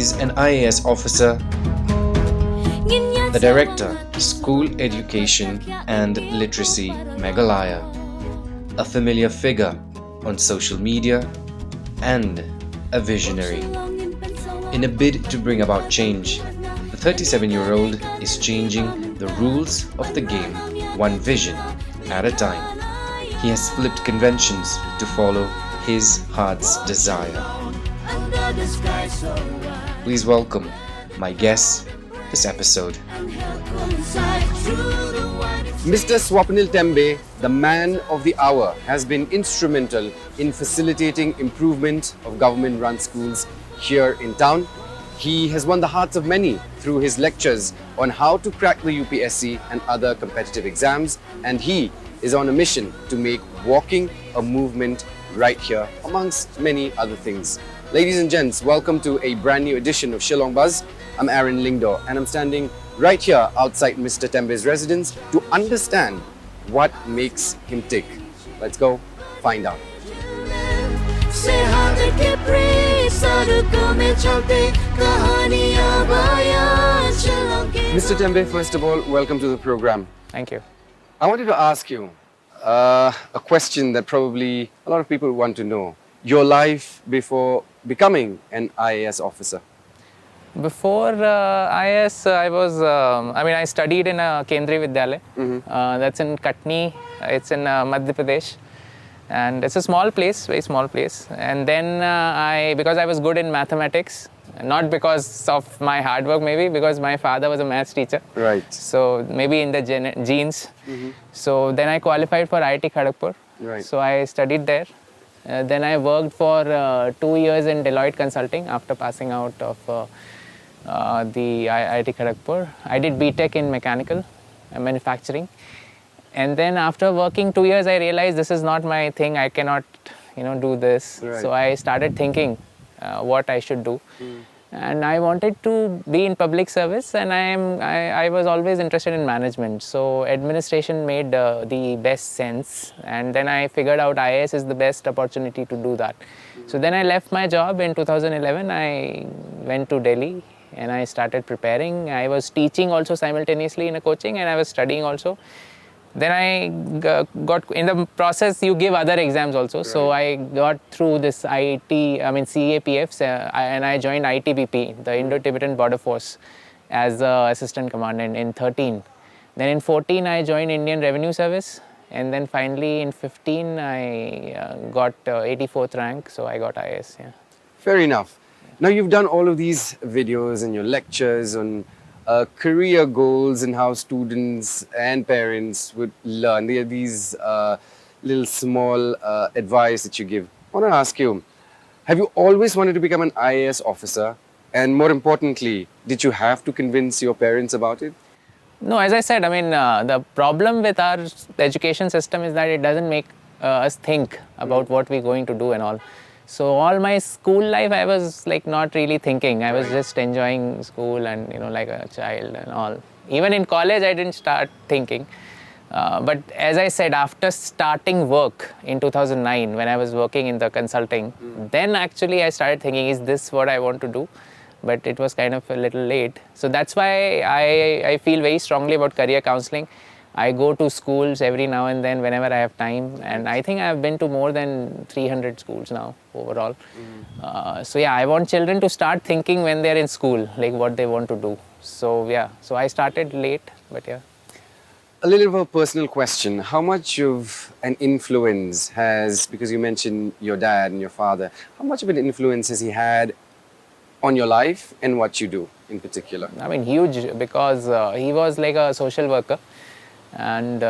is an IAS officer, the director, School Education and Literacy Meghalaya, a familiar figure on social media, and a visionary. In a bid to bring about change, the 37-year-old is changing the rules of the game one vision at a time. He has flipped conventions to follow his heart's desire. Please welcome my guest this episode. Mr. Swapnil Tembe, the man of the hour, has been instrumental in facilitating improvement of government-run schools here in town. He has won the hearts of many through his lectures on how to crack the UPSC and other competitive exams, and he is on a mission to make walking a movement right here, amongst many other things. Ladies and gents, welcome to a brand new edition of Shillong Buzz. I'm Aaron Lingdo, and I'm standing right here outside Mr. Tembe's residence to understand what makes him tick. Let's go find out. Mr. Tembe, first of all, welcome to the program. Thank you. I wanted to ask you a question that probably a lot of people want to know. Your life before becoming an IAS officer. Before IAS, I studied in a Kendriya Vidyalaya. That's in Katni. It's in Madhya Pradesh. And it's a small place, very small place. And then because I was good in mathematics, not because of my hard work maybe, because my father was a maths teacher. Right. So maybe in the genes. So then I qualified for IIT Kharagpur. Right. So I studied there. Then I worked for 2 years in Deloitte Consulting after passing out of the IIT Kharagpur. I did BTech in mechanical manufacturing. And then after working 2 years, I realized this is not my thing. I cannot, do this. Right. So I started thinking what I should do. And I wanted to be in public service, and I was always interested in management. So administration made the best sense, and then I figured out IAS is the best opportunity to do that. So then I left my job in 2011. I went to Delhi and I started preparing. I was teaching also simultaneously in a coaching, and I was studying also. Then I got, in the process, you give other exams also. Right. So I got through this CAPFs, and I joined ITBP, the Indo-Tibetan Border Force, as assistant commandant in 13. Then in 14, I joined Indian Revenue Service. And then finally in 15, I got 84th rank. So I got IAS, yeah. Fair enough. Now you've done all of these videos and your lectures on career goals and how students and parents would learn. There are these little small advice that you give. I want to ask you, have you always wanted to become an IAS officer? And more importantly, did you have to convince your parents about it? No, as I said, the problem with our education system is that it doesn't make us think about what we're going to do and all. So all my school life, I was not really thinking. I was just enjoying school and, like a child and all. Even in college, I didn't start thinking. But as I said, after starting work in 2009, when I was working in the consulting, then actually I started thinking, is this what I want to do? But it was kind of a little late. So that's why I feel very strongly about career counseling. I go to schools every now and then whenever I have time, and I think I've been to more than 300 schools now overall. So yeah, I want children to start thinking when they're in school, like what they want to do. So yeah, so I started late, but yeah. A little of a personal question. How much of an influence has, because you mentioned your dad and your father, how much of an influence has he had on your life and what you do in particular? Huge, because he was like a social worker. And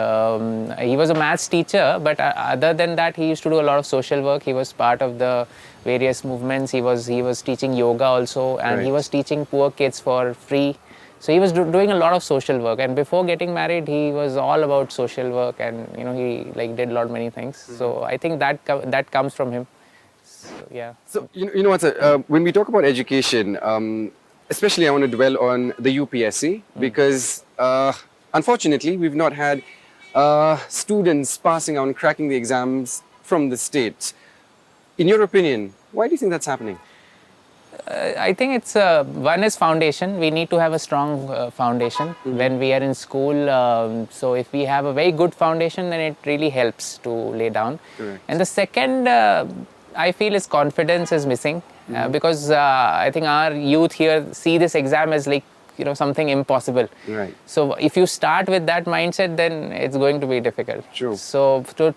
he was a maths teacher, but other than that, he used to do a lot of social work. He was part of the various movements. He was teaching yoga also, and Right. he was teaching poor kids for free. So he was doing a lot of social work. And before getting married, he was all about social work, and he did a lot many things. So I think that comes from him. So yeah. So you know what, sir, when we talk about education, especially I want to dwell on the UPSC because. Unfortunately, we've not had students passing out and cracking the exams from the state. In your opinion, why do you think that's happening? I think it's one is foundation. We need to have a strong foundation when we are in school. So if we have a very good foundation, then it really helps to lay down. Correct. And the second, I feel, is confidence is missing because I think our youth here see this exam as like something impossible. Right. So if you start with that mindset, then it's going to be difficult. True. So to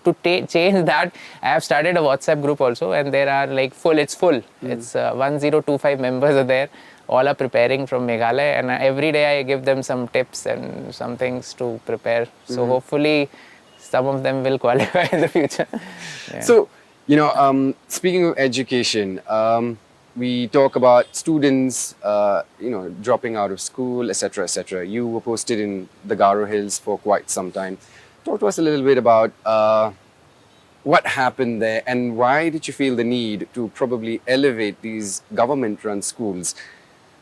change that, I have started a WhatsApp group also, and there are like it's full. It's 1025 members are there. All are preparing from Meghalaya, and every day I give them some tips and some things to prepare. So hopefully some of them will qualify in the future. Yeah. So, speaking of education, we talk about students, dropping out of school, etc., etc. You were posted in the Garo Hills for quite some time. Talk to us a little bit about what happened there and why did you feel the need to probably elevate these government-run schools,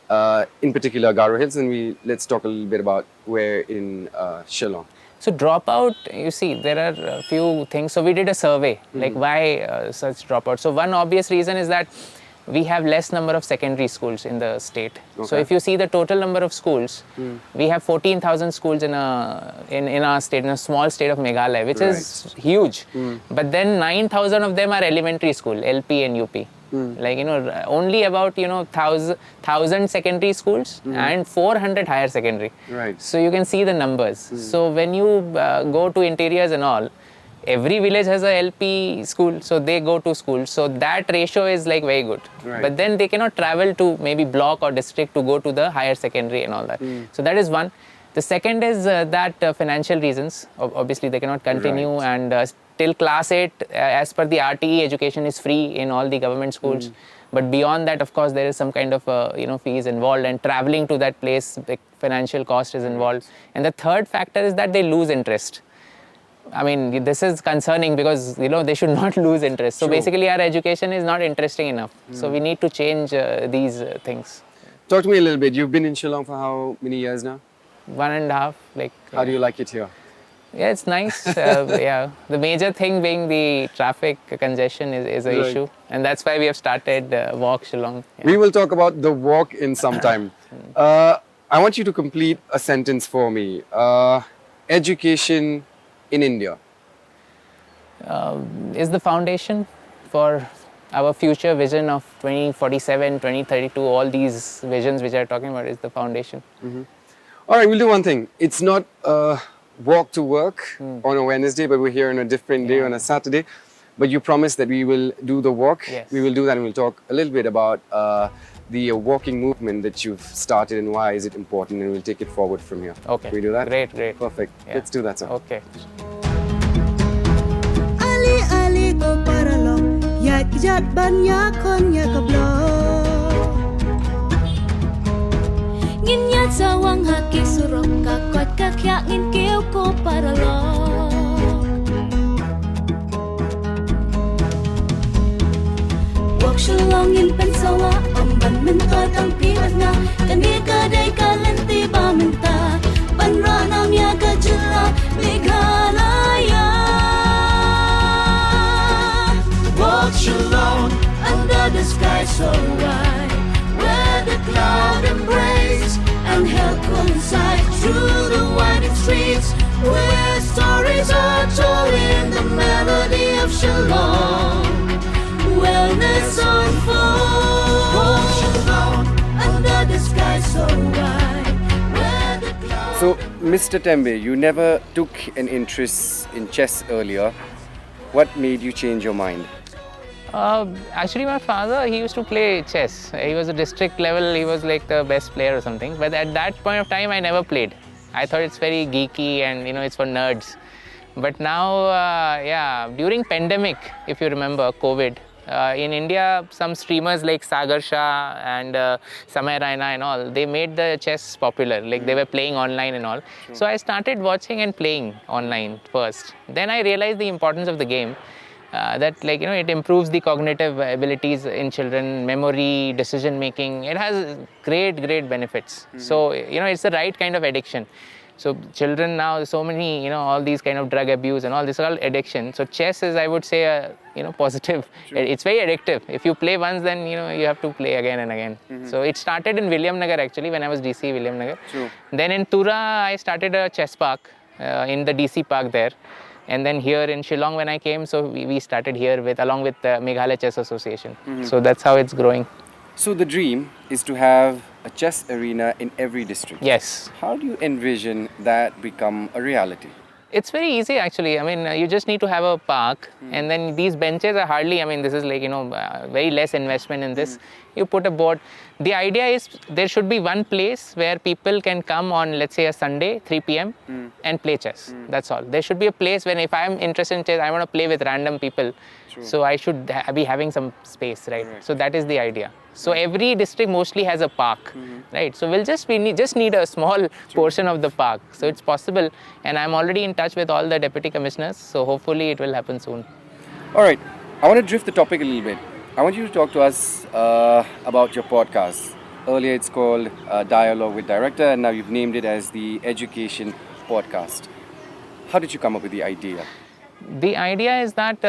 in particular Garo Hills, and let's talk a little bit about where in Shillong. So dropout, you see, there are a few things. So we did a survey, like why such dropout. So one obvious reason is that we have less number of secondary schools in the state. Okay. So if you see the total number of schools, we have 14,000 schools in our state, in a small state of Meghalaya, which is huge. But then 9,000 of them are elementary school, LP and UP. Like, only about, 1,000 secondary schools and 400 higher secondary. Right. So you can see the numbers. So when you go to interiors and all, every village has a LP school, so they go to school. So that ratio is like very good. Right. But then they cannot travel to maybe block or district to go to the higher secondary and all that. So that is one. The second is that financial reasons. Obviously, they cannot continue, Right. and till class 8, as per the RTE, education is free in all the government schools. But beyond that, of course, there is some kind of fees involved, and traveling to that place, the financial cost is involved. And the third factor is that they lose interest. I mean, this is concerning because, they should not lose interest. So True. basically, our education is not interesting enough. So we need to change these things. Talk to me a little bit. You've been in Shillong for how many years now? 1.5, like. How do you like it here? Yeah, it's nice. Yeah, the major thing being the traffic congestion is an Right. issue, and that's why we have started Walk Shillong. Yeah. We will talk about the walk in some time. I want you to complete a sentence for me. Education in India. Is the foundation for our future vision of 2047, 2032, all these visions which I are talking about is the foundation. All right, we'll do one thing. It's not a walk to work on a Wednesday, but we're here on a different day, on a Saturday. But you promised that we will do the walk. Yes. We will do that, and we'll talk a little bit about the walking movement that you've started and why is it important, and we'll take it forward from here. Okay. Can we do that? Great, great. Perfect. Yeah. Let's do that, sir. Okay. Ali ko paralong Yat jat banyak kon ya kablo Ngin yat sawang haki surok kakot kakyak ngin kêu ko paralong Walk Shillong ngin pensawa Om ban minta tang pilat nga Kani kadai kalanti ba minta Ban ranam ya kajila Meghalaya Walk Shillong under the sky so wide Where the cloud embrace and hell coincide Through the winding streets Where stories are told in the melody of Shillong Wellness unfolds Walk Shillong under the sky so wide Where the cloud So, Mr. Tembe, you never took an interest in chess earlier. What made you change your mind? Actually, my father, he used to play chess. He was a district level, he was like the best player or something. But at that point of time, I never played. I thought it's very geeky and, it's for nerds. But now, during pandemic, if you remember, COVID, in India, some streamers like Sagar Shah and Samay Raina and all, they made the chess popular. Like they were playing online and all. So I started watching and playing online first. Then I realized the importance of the game. That it improves the cognitive abilities in children, memory, decision making. It has great benefits. So it's the right kind of addiction. So children now, so many, all these kind of drug abuse and all this are all addiction. So chess is, I would say, positive. It's very addictive. If you play once, then you have to play again and again. So it started in William Nagar actually, when I was DC William Nagar. True. Then in Tura, I started a chess park in the DC park there. And then here in Shillong when I came, so we started here along with the Meghalaya Chess Association. So that's how it's growing. So the dream is to have a chess arena in every district. Yes. How do you envision that become a reality? It's very easy actually. I mean, you just need to have a park and then these benches are hardly, this is like, very less investment in this. You put a board. The idea is there should be one place where people can come on, let's say a Sunday, 3 p.m. and play chess. That's all. There should be a place when if I'm interested in chess, I want to play with random people. So I should be having some space, right? So that is the idea. So every district mostly has a park, right? So we just need a small portion of the park. So it's possible. And I'm already in touch with all the deputy commissioners. So hopefully it will happen soon. All right. I want to drift the topic a little bit. I want you to talk to us about your podcast. Earlier it's called Dialogue with Director, and now you've named it as the Education Podcast. How did you come up with the idea? The idea is that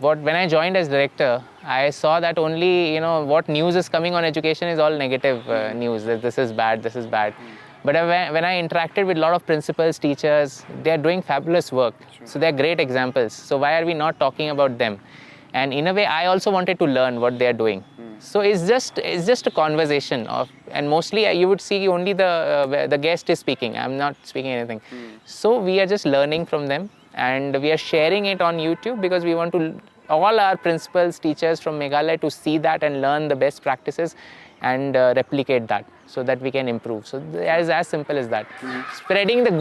when I joined as director, I saw that only what news is coming on education is all negative news. That this is bad, this is bad. But when I interacted with a lot of principals, teachers, they are doing fabulous work. So they are great examples. So why are we not talking about them? And in a way, I also wanted to learn what they are doing. So it's just a conversation and mostly you would see only the guest is speaking. I'm not speaking anything. So we are just learning from them. And we are sharing it on YouTube because we want all our principals, teachers from Meghalaya to see that and learn the best practices and replicate that so that we can improve. So it's as simple as that. Spreading the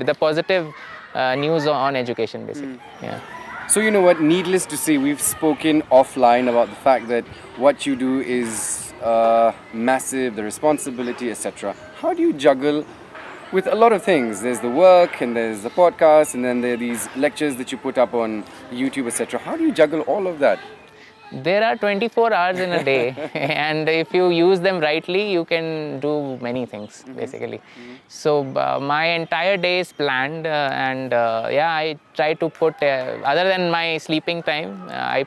the positive news on education basically. Yeah. So you know what, needless to say, we've spoken offline about the fact that what you do is massive, the responsibility, etc. How do you juggle with a lot of things? There's the work and there's the podcast and then there are these lectures that you put up on YouTube, etc. How do you juggle all of that? There are 24 hours in a day and if you use them rightly, you can do many things basically. So my entire day is planned and I try to put, other than my sleeping time, I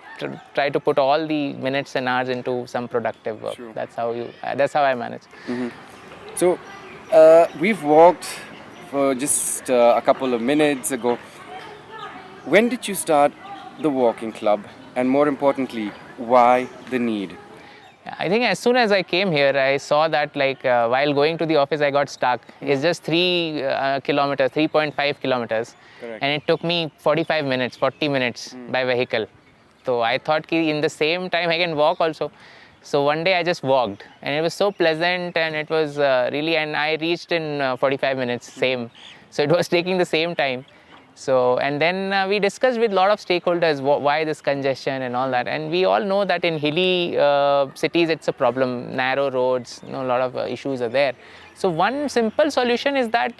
try to put all the minutes and hours into some productive work. Sure. That's how I manage. So we've walked for just a couple of minutes ago. When did you start the walking club? And more importantly, why the need? I think as soon as I came here, I saw that while going to the office, I got stuck. It's just 3.5 kilometers. Correct. And it took me 40 minutes by vehicle. So I thought in the same time I can walk also. So one day I just walked and it was so pleasant and it was and I reached in 45 minutes, same. So it was taking the same time. So, and then we discussed with a lot of stakeholders why this congestion and all that. And we all know that in hilly cities, it's a problem, narrow roads, a lot of issues are there. So one simple solution is that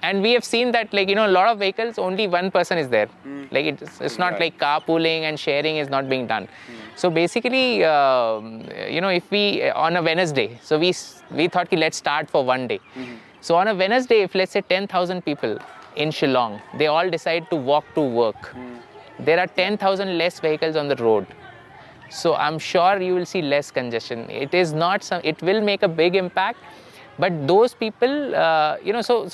and we have seen that a lot of vehicles, only one person is there. It's not like carpooling and sharing is not being done. So basically, if we, on a Wednesday, so we thought let's start for one day. So on a Wednesday, if let's say 10,000 people in Shillong, they all decide to walk to work. There are 10,000 less vehicles on the road. So I'm sure you will see less congestion. It will make a big impact. But those people, so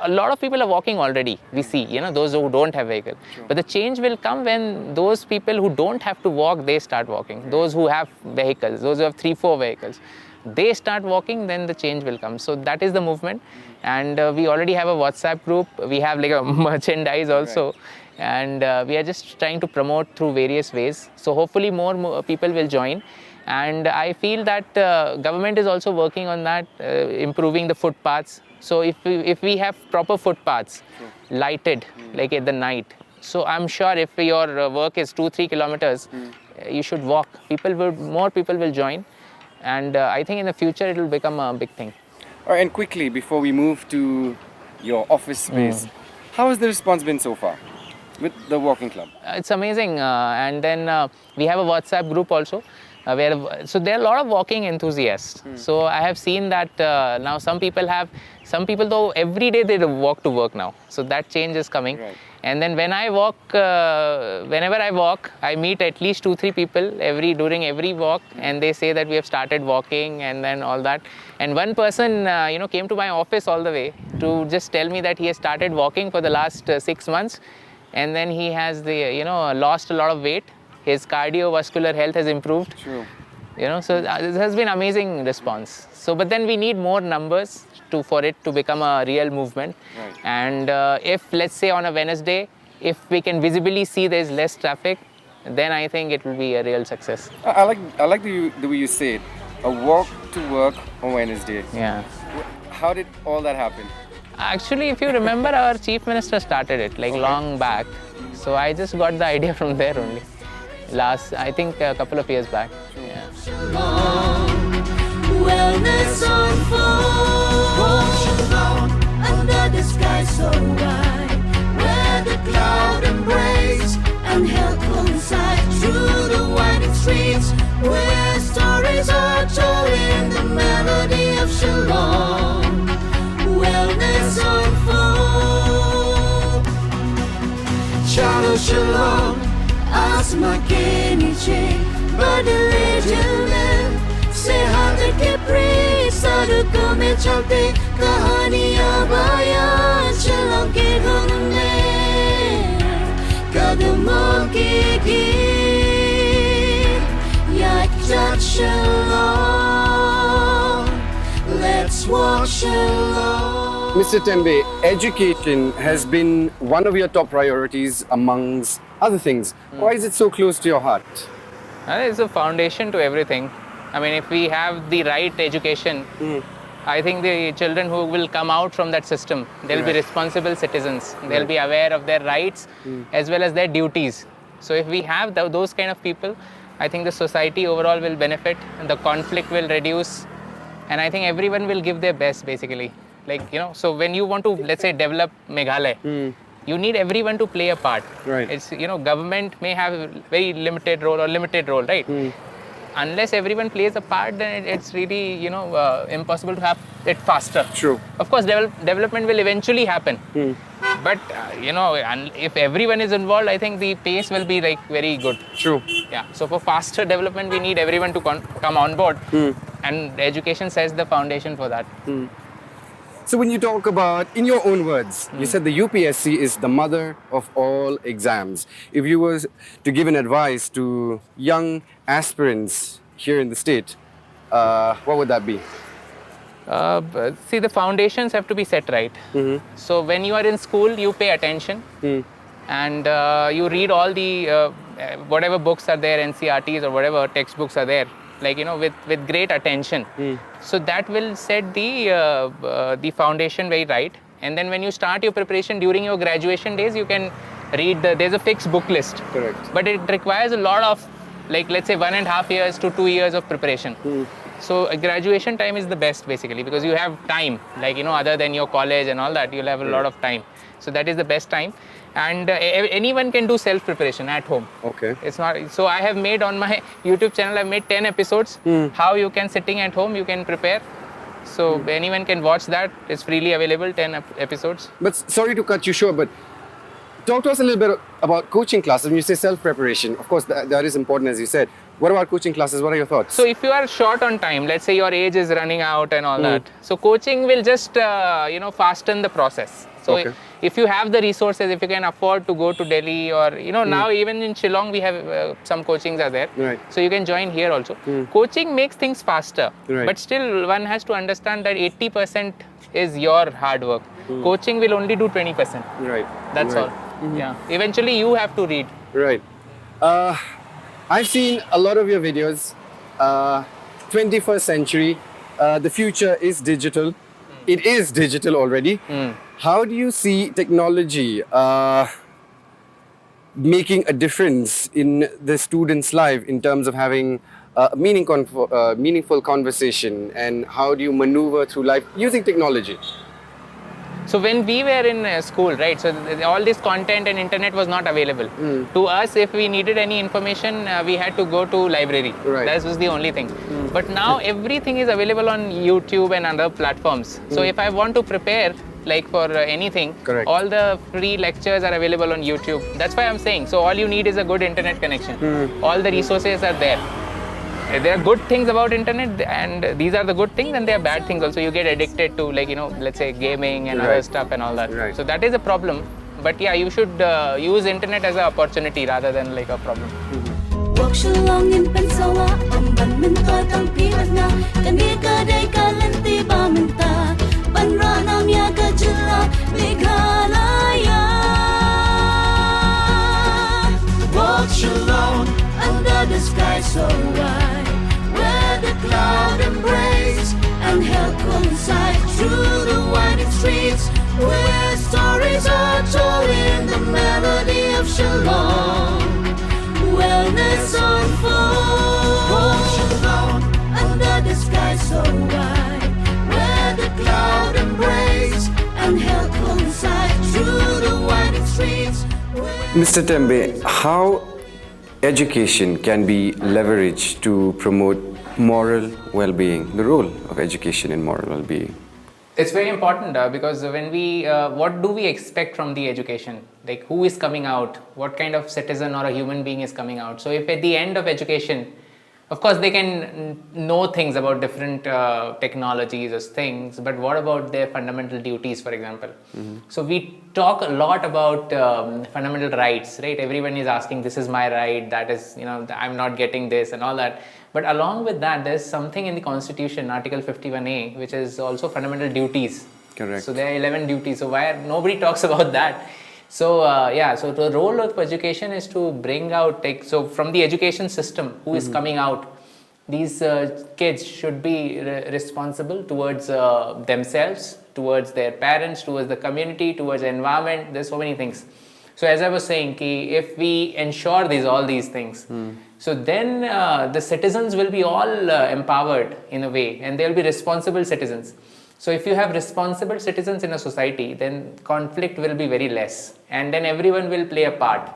a lot of people are walking already, we see, those who don't have vehicle. Sure. But the change will come when those people who don't have to walk, they start walking. Those who have vehicles, those who have 3-4 vehicles, they start walking, then the change will come. So that is the movement. And we already have a WhatsApp group. We have a merchandise also. Right. And we are just trying to promote through various ways. So hopefully more people will join. And I feel that government is also working on that, improving the footpaths. So if we have proper footpaths, lighted, like at the night, so I'm sure if your work is 2-3 kilometers, you should walk. More people will join. And I think in the future it will become a big thing. All right, and quickly, before we move to your office space, how has the response been so far with the walking club? It's amazing. And then we have a WhatsApp group also. So there are a lot of walking enthusiasts. So I have seen that now some people though every day they walk to work now. So that change is coming. Right. And then when I walk, whenever I walk, I meet at least 2-3 people during every walk, and they say that we have started walking and then all that. And one person, came to my office all the way to just tell me that he has started walking for the last 6 months, and then he has lost a lot of weight. His cardiovascular health has improved. True. So this has been amazing response. So, but then we need more numbers for it to become a real movement. Right. And if, let's say on a Wednesday, if we can visibly see there's less traffic, then I think it will be a real success. I like the way you say it. A walk to work on Wednesday. Yeah. How did all that happen? Actually, if you remember, our chief minister started it long back. So I just got the idea from there only. I think a couple of years back. Yeah. Wellness on phone, under the sky so wide, where the cloud embrace and health coincide through the winding streets, where stories are told in the melody of Shillong. Wellness on phone, Chalo Shillong, Asma Keniche, Badale Jalen. सेहत के प्रेम सड़कों में चलते कहानियां बयां शिलोंग के धुन में कदमों की गीत याद Shillong, let's walk Shillong. Mr. Tembe, education has been one of your top priorities amongst other things. Why is it so close to your heart? It's a foundation to everything. I mean, if we have the right education, I think the children who will come out from that system, they'll be responsible citizens. They'll be aware of their rights as well as their duties. So if we have those kind of people, I think the society overall will benefit and the conflict will reduce. And I think everyone will give their best, basically. So when you want to, let's say, develop Meghalaya, you need everyone to play a part. Right. It's, government may have a very limited role, right? Unless everyone plays a part, then it's really, impossible to have it faster. True. Of course, development will eventually happen. But, if everyone is involved, I think the pace will be very good. True. Yeah. So for faster development, we need everyone to come on board. And education sets the foundation for that. So when you talk about, in your own words, you said the UPSC is the mother of all exams. If you were to give an advice to young aspirants here in the state, what would that be? See, the foundations have to be set right. So when you are in school, you pay attention and you read all the whatever books are there, NCRTs or whatever textbooks are there, with great attention. So that will set the foundation very right. And then when you start your preparation during your graduation days, you can read, there's a fixed book list. Correct. But it requires a lot of, let's say 1.5 years to 2 years of preparation. So graduation time is the best, basically, because you have time, other than your college and all that, you'll have a lot of time. So that is the best time. And anyone can do self-preparation at home. Okay. It's not, so I have made on my YouTube channel, I've made 10 episodes, how you can, sitting at home, you can prepare. So anyone can watch that. It's freely available, 10 episodes. But sorry to cut you short, but talk to us a little bit about coaching classes. When you say self-preparation, of course, that is important, as you said. What about coaching classes? What are your thoughts? So if you are short on time, let's say your age is running out and all that, so coaching will just, fasten the process. So if you have the resources, if you can afford to go to Delhi or, now even in Shillong, we have some coachings are there. Right. So you can join here also. Coaching makes things faster, Right. but still one has to understand that 80% is your hard work. Coaching will only do 20%. Right. That's Right. all. Yeah. Eventually you have to read. Right. I've seen a lot of your videos. 21st century, the future is digital. It is digital already. How do you see technology making a difference in the student's life in terms of having a meaningful conversation, and how do you maneuver through life using technology? So when we were in school, right, so all this content and internet was not available. To us, if we needed any information, we had to go to library. Right. That was the only thing. But now everything is available on YouTube and other platforms. So if I want to prepare like for anything, Correct. all the free lectures are available on YouTube. That's why I'm saying, so all you need is a good internet connection. All the resources are there. There are good things about internet, and these are the good things, and there are bad things also. You get addicted to, like, let's say gaming and other Right. stuff and all that. Right. So that is a problem. But yeah, you should use internet as an opportunity rather than like a problem. Walk Shillong in Pensawa, ang ban mintoy kang pirat na, kani ka day ka lenti ba minta, banra nam ya ka jila, Meghalaya. Walk Shillong under the sky so wide, where the cloud embrace and hell coincide, through the winding streets, where stories are told in the melody of Shillong. Wellness unfolds. Walk Shillong under the sky so wide, where the cloud embrace and hell coincide, through the winding streets. Mr. Tembe, how education can be leveraged to promote moral well-being, the role of education in moral well-being? It's very important because when we, what do we expect from the education? Like, who is coming out? What kind of citizen or a human being is coming out? So if at the end of education, of course they can know things about different technologies or things, but what about their fundamental duties, for example? So we talk a lot about fundamental rights, right? Everyone is asking, this is my right, that is, I'm not getting this and all that. But along with that, there's something in the Constitution, Article 51A, which is also fundamental duties. Correct. So there are 11 duties. So why nobody talks about that? So so the role of education is to bring out, so from the education system, who is coming out, these kids should be responsible towards themselves, towards their parents, towards the community, towards the environment. There's so many things. So as I was saying, if we ensure all these things, so then the citizens will be all empowered in a way, and they'll be responsible citizens. So if you have responsible citizens in a society, then conflict will be very less, and then everyone will play a part.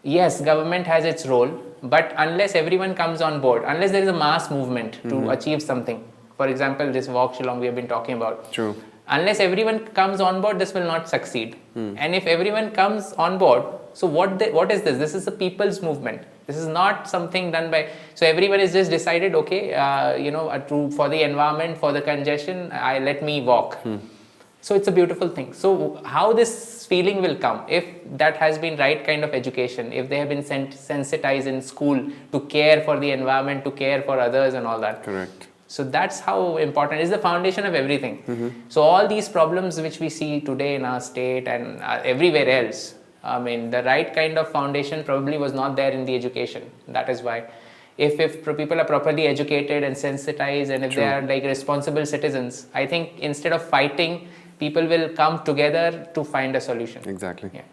Yes, government has its role, but unless everyone comes on board, unless there is a mass movement to achieve something, for example, this Walk Shillong we have been talking about. True. Unless everyone comes on board, this will not succeed. And if everyone comes on board, so what is this? This is a people's movement. This is not something done by, so everyone is just decided, okay, for the environment, for the congestion, let me walk. So it's a beautiful thing. So how this feeling will come, if that has been right kind of education, if they have been sensitized in school to care for the environment, to care for others and all that. Correct. So that's how important. It's the foundation of everything. So all these problems which we see today in our state and everywhere else, I mean, the right kind of foundation probably was not there in the education. That is why. If people are properly educated and sensitized, and if they are like responsible citizens, I think instead of fighting, people will come together to find a solution. Exactly. Yeah.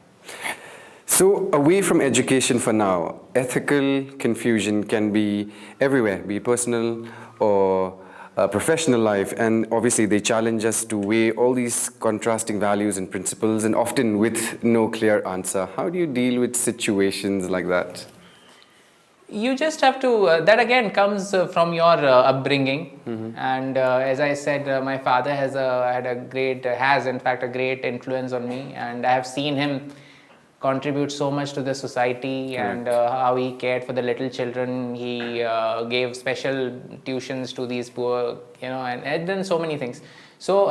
So away from education for now, ethical confusion can be everywhere, be personal or professional life, and obviously they challenge us to weigh all these contrasting values and principles, and often with no clear answer. How do you deal with situations like that? You just have to, that again comes from your upbringing. And as I said, my father has in fact a great influence on me, and I have seen him contribute so much to the society. And how he cared for the little children. He gave special tuitions to these poor, and had done so many things. So,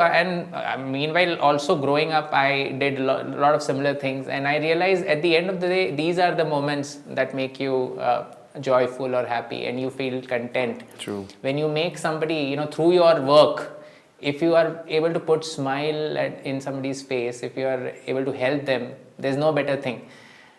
meanwhile, also growing up, I did a lot of similar things, and I realized at the end of the day, these are the moments that make you joyful or happy, and you feel content. True. When you make somebody, through your work, if you are able to put smile in somebody's face, if you are able to help them, there's no better thing.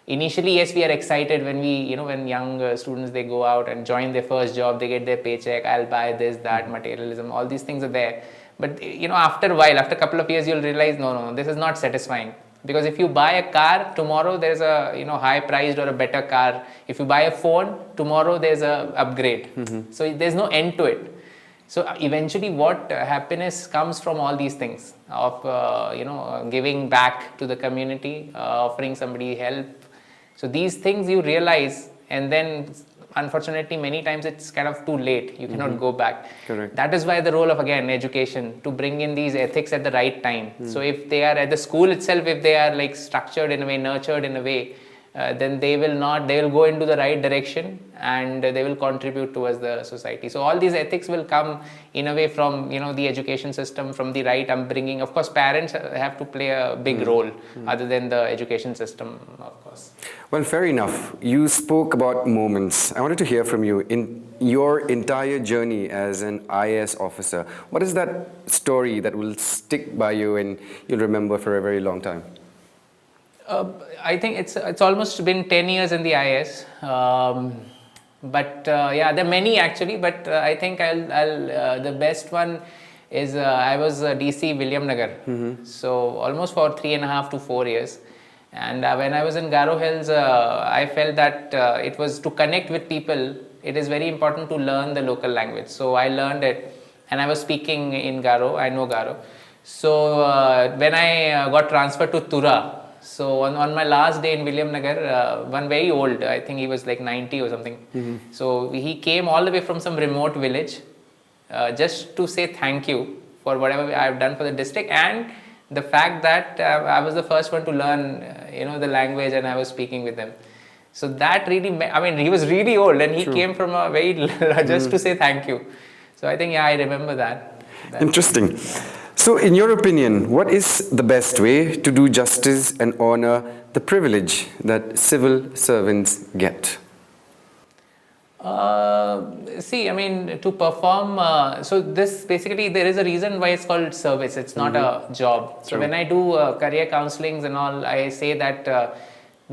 Initially, yes, we are excited when when young students, they go out and join their first job, they get their paycheck, I'll buy this, that, materialism, all these things are there. But after a while, after a couple of years, you'll realize, no, this is not satisfying. Because if you buy a car, tomorrow there's a high priced or a better car. If you buy a phone, tomorrow there's a upgrade. So there's no end to it. So eventually what happiness comes from all these things of giving back to the community, offering somebody help. So these things you realize, and then unfortunately many times it's kind of too late, you cannot go back. Correct. That is why the role of, again, education, to bring in these ethics at the right time. So if they are at the school itself, if they are like structured in a way, nurtured in a way, then they will go into the right direction, and they will contribute towards the society. So all these ethics will come in a way from the education system, from the right upbringing. Of course, parents have to play a big role, other than the education system, of course. Well, fair enough. You spoke about moments. I wanted to hear from you. In your entire journey as an IAS officer, what is that story that will stick by you and you'll remember for a very long time? I think it's almost been 10 years in the IAS. But yeah, there are many actually, but I think the best one is I was DC William Nagar. So almost for 3.5 to 4 years. And when I was in Garo Hills, I felt that it was to connect with people, it is very important to learn the local language. So I learned it, and I was speaking in Garo, I know Garo. So when I got transferred to Tura, so on my last day in William Nagar, one very old, I think he was like 90 or something. So he came all the way from some remote village just to say thank you for whatever I've done for the district, and the fact that I was the first one to learn the language, and I was speaking with them. So that really, he was really old, and he came from a very just to say thank you. So I think, yeah, I remember that. Interesting. So in your opinion, what is the best way to do justice and honor the privilege that civil servants get? To perform, so this basically, there is a reason why it's called service. It's not a job. So when I do career counselings and all, I say that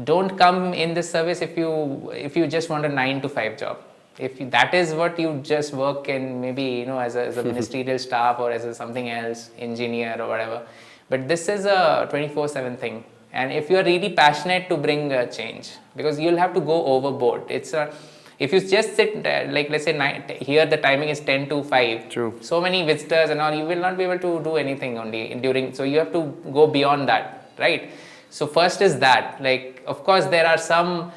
don't come in this service if you just want a 9 to 5 job. If that is what you just work in, maybe as a ministerial staff or as something else, engineer or whatever. But this is a 24/7 thing. And if you are really passionate to bring change, because you'll have to go overboard. If you just sit like let's say here the timing is 10 to 5. True. So many visitors and all, you will not be able to do anything only during. So you have to go beyond that, right? So first is that, like, of course there are some.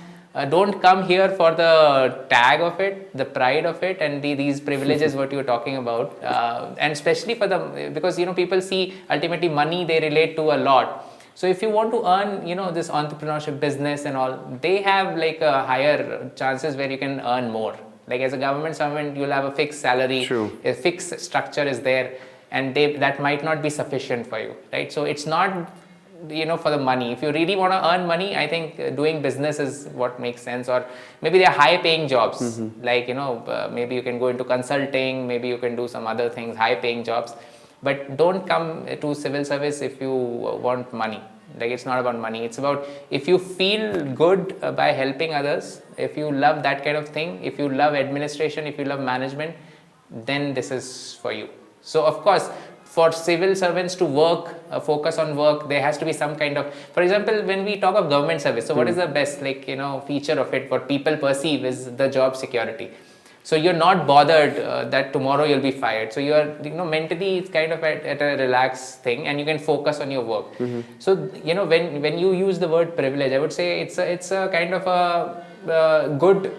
Don't come here for the tag of it, the pride of it, and these privileges what you're talking about, and especially for because people see ultimately money, they relate to a lot. So if you want to earn this entrepreneurship business and all, they have like a higher chances where you can earn more. Like as a government servant, you'll have a fixed salary. True. A fixed structure is there, and that might not be sufficient for you, right? So it's not for the money. If you really want to earn money, I think doing business is what makes sense. Or maybe there are high paying jobs, like maybe you can go into consulting, maybe you can do some other things, high paying jobs. But don't come to civil service if you want money. Like, it's not about money. It's about if you feel good by helping others, if you love that kind of thing, if you love administration, if you love management, then this is for you. So of course, for civil servants to work, focus on work, there has to be some kind of, for example, when we talk of government service, so what is the best feature of it, what people perceive is the job security. So you're not bothered that tomorrow you'll be fired. So you're mentally it's kind of at a relaxed thing, and you can focus on your work. So when you use the word privilege, I would say it's a kind of a good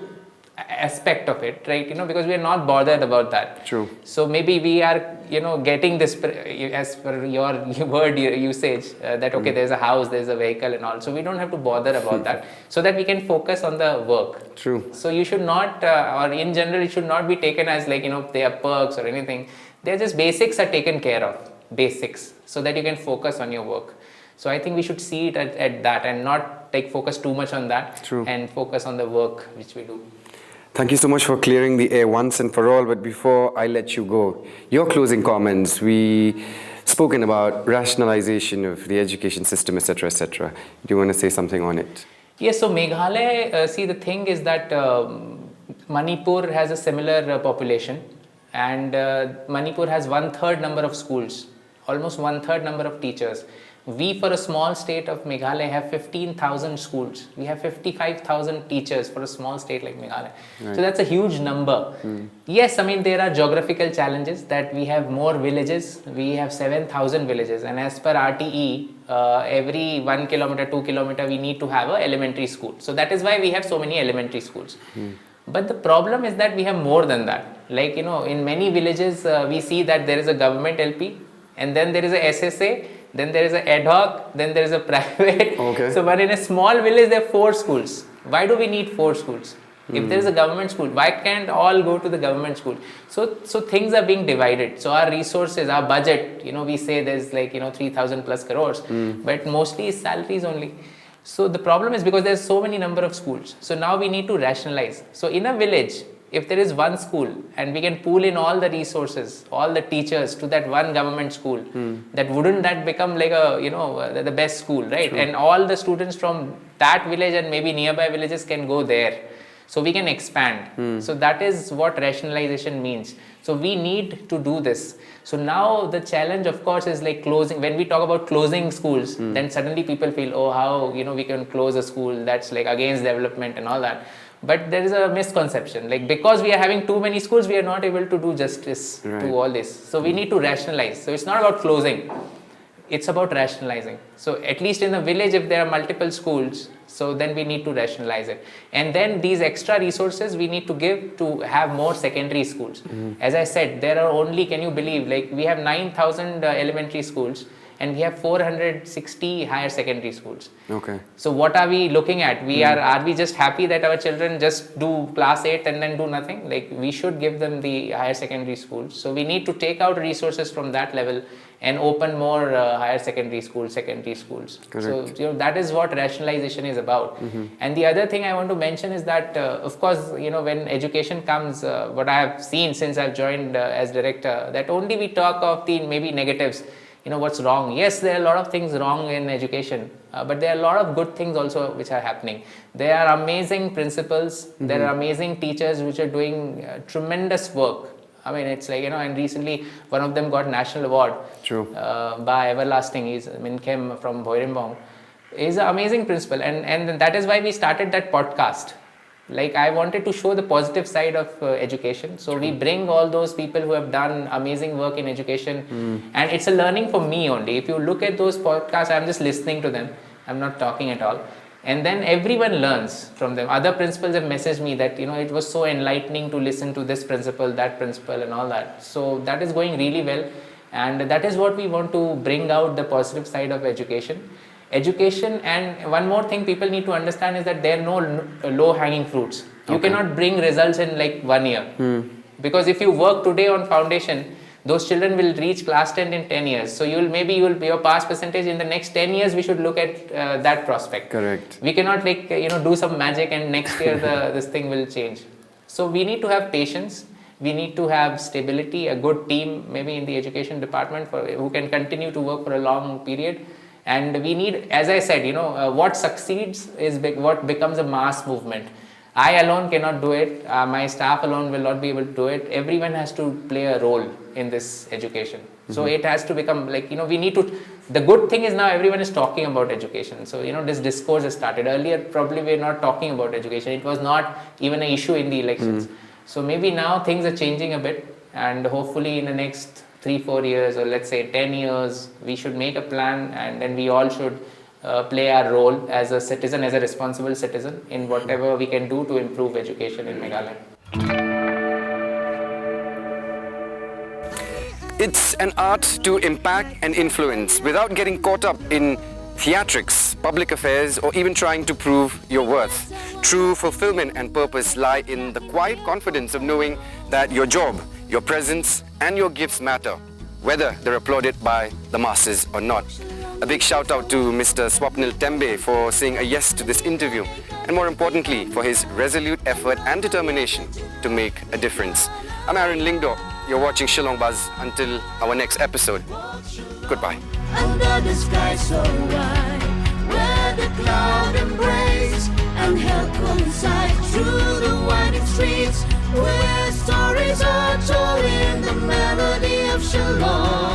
aspect of it, right? Because we are not bothered about that. True. So maybe we are getting this as per your word usage that okay, there's a house, there's a vehicle and all, so we don't have to bother about that, so that we can focus on the work. True. So you should not or in general it should not be taken as like they are perks or anything. They're just basics are taken care of, basics, so that you can focus on your work. So I think we should see it at that, and not focus too much on that. True. And focus on the work which we do. Thank you so much for clearing the air once and for all. But before I let you go, your closing comments. We spoken about rationalization of the education system, etc., etc. Do you want to say something on it? Yes, so Meghalaya, see, the thing is that Manipur has a similar population, and Manipur has 1/3 number of schools, almost 1/3 number of teachers. We, for a small state of Meghalaya, have 15,000 schools. We have 55,000 teachers for a small state like Meghalaya. Right. So that's a huge number. Yes, I mean, there are geographical challenges that we have more villages. We have 7,000 villages. And as per RTE, every 1 kilometer, 2 kilometer, we need to have an elementary school. So that is why we have so many elementary schools. But the problem is that we have more than that. Like, in many villages, we see that there is a government LP, and then there is a SSA, then there is a ad hoc, then there is a private. Okay. So, but in a small village, there are 4 schools. Why do we need 4 schools? If there is a government school, why can't all go to the government school? So things are being divided. So our resources, our budget, we say there's like, 3,000 plus crores, but mostly is salaries only. So the problem is because there's so many number of schools. So now we need to rationalize. So in a village, if there is one school and we can pool in all the resources, all the teachers to that one government school, wouldn't that become like the best school, right? True. And all the students from that village and maybe nearby villages can go there. So we can expand. So that is what rationalization means. So we need to do this. So now the challenge, of course, is like closing. When we talk about closing schools, then suddenly people feel, oh, how we can close a school that's like against development and all that. But there is a misconception. Like because we are having too many schools, we are not able to do justice to all this. So we need to rationalize. So it's not about closing. It's about rationalizing. So at least in the village, if there are multiple schools, so then we need to rationalize it. And then these extra resources we need to give to have more secondary schools. As I said, there are only, can you believe, like we have 9,000 elementary schools and we have 460 higher secondary schools. Okay. So what are we looking at? Are we just happy that our children just do class 8 and then do nothing? Like we should give them the higher secondary schools. So we need to take out resources from that level and open more higher secondary schools, secondary schools. Correct. So that is what rationalization is about. And the other thing I want to mention is that, of course, when education comes, what I have seen since I've joined as director, that only we talk of the maybe negatives. What's wrong. Yes, there are a lot of things wrong in education, but there are a lot of good things also which are happening. There are amazing principals, there are amazing teachers which are doing tremendous work. I mean, it's like, and recently one of them got national award. True. By Everlasting. He's Minkem from Boirimbong. He's an amazing principal, and that is why we started that podcast. Like I wanted to show the positive side of education. So we bring all those people who have done amazing work in education, and it's a learning for me only. If you look at those podcasts, I'm just listening to them. I'm not talking at all. And then everyone learns from them. Other principals have messaged me that, it was so enlightening to listen to this principal, that principal and all that. So that is going really well. And that is what we want to bring out, the positive side of education. Education, and one more thing people need to understand is that there are no low-hanging fruits. You cannot bring results in like 1 year. Because if you work today on foundation, those children will reach class 10 in 10 years. So your pass percentage in the next 10 years, we should look at that prospect. Correct. We cannot do some magic and next year this thing will change. So we need to have patience. We need to have stability, a good team maybe in the education department who can continue to work for a long period. And we need, as I said, what succeeds is what becomes a mass movement. I alone cannot do it. My staff alone will not be able to do it. Everyone has to play a role in this education. So it has to become like, we need to, the good thing is now everyone is talking about education. So, this discourse has started. Earlier, probably we were not talking about education. It was not even an issue in the elections. So maybe now things are changing a bit, and hopefully in the next 3-4 years, or let's say 10 years, we should make a plan, and then we all should play our role as a citizen, as a responsible citizen in whatever we can do to improve education in Meghalaya. It's an art to impact and influence without getting caught up in theatrics, public affairs, or even trying to prove your worth. True fulfillment and purpose lie in the quiet confidence of knowing that your job, your presence, and your gifts matter, whether they're applauded by the masses or not. A big shout out to Mr. Swapnil Tembe for saying a yes to this interview, and more importantly, for his resolute effort and determination to make a difference. I'm Aaron Lingdo. You're watching Shillong Buzz. Until our next episode, goodbye. Under the sky so wide, where the cloud embrace and hell coincide through the winding streets, where stories are told in the melody of Shillong.